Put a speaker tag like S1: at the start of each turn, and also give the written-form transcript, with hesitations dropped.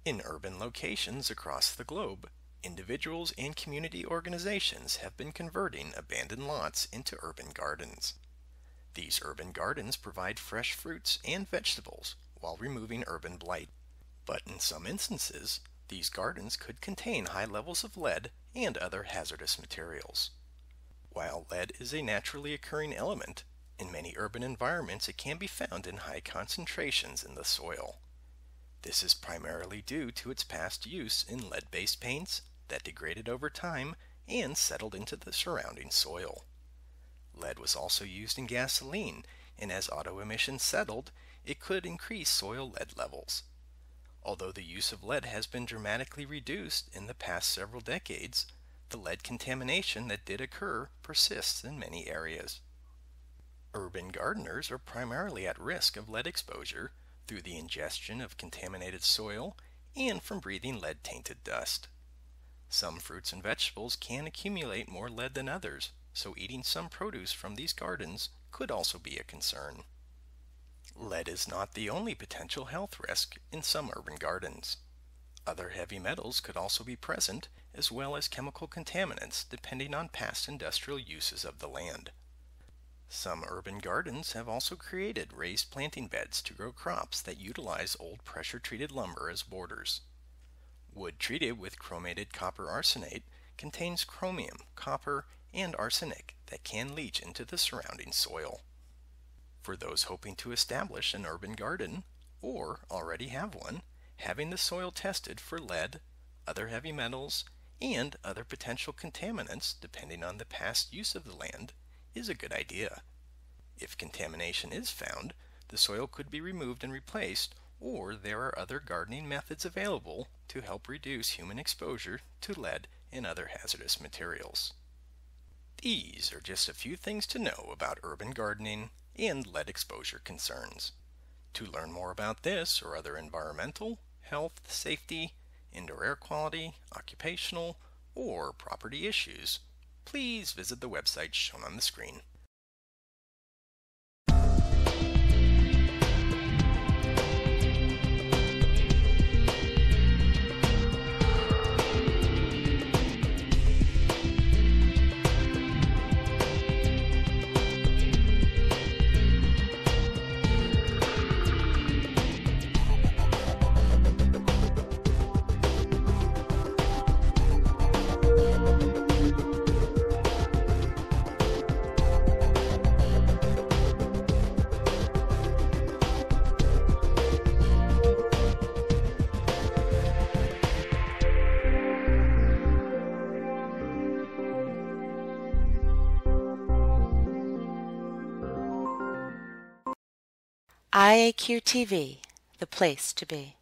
S1: In urban locations across the globe, individuals and community organizations have been converting abandoned lots into urban gardens. These urban gardens provide fresh fruits and vegetables while removing urban blight. But in some instances, these gardens could contain high levels of lead and other hazardous materials. While lead is a naturally occurring element, in many urban environments it can be found in high concentrations in the soil. This is primarily due to its past use in lead-based paints that degraded over time and settled into the surrounding soil. Lead was also used in gasoline, and as auto emissions settled, it could increase soil lead levels. Although the use of lead has been dramatically reduced in the past several decades, the lead contamination that did occur persists in many areas. Urban gardeners are primarily at risk of lead exposure through the ingestion of contaminated soil and from breathing lead-tainted dust. Some fruits and vegetables can accumulate more lead than others, so eating some produce from these gardens could also be a concern. Lead is not the only potential health risk in some urban gardens. Other heavy metals could also be present, as well as chemical contaminants depending on past industrial uses of the land. Some urban gardens have also created raised planting beds to grow crops that utilize old pressure-treated lumber as borders. Wood treated with chromated copper arsenate contains chromium, copper, and arsenic that can leach into the surrounding soil. For those hoping to establish an urban garden, or already have one, having the soil tested for lead, other heavy metals, and other potential contaminants depending on the past use of the land is a good idea. If contamination is found, the soil could be removed and replaced, or there are other gardening methods available to help reduce human exposure to lead and other hazardous materials. These are just a few things to know about urban gardening and lead exposure concerns. To learn more about this or other environmental, health, safety, indoor air quality, occupational, or property issues, please visit the website shown on the screen.
S2: IAQ TV, the place to be.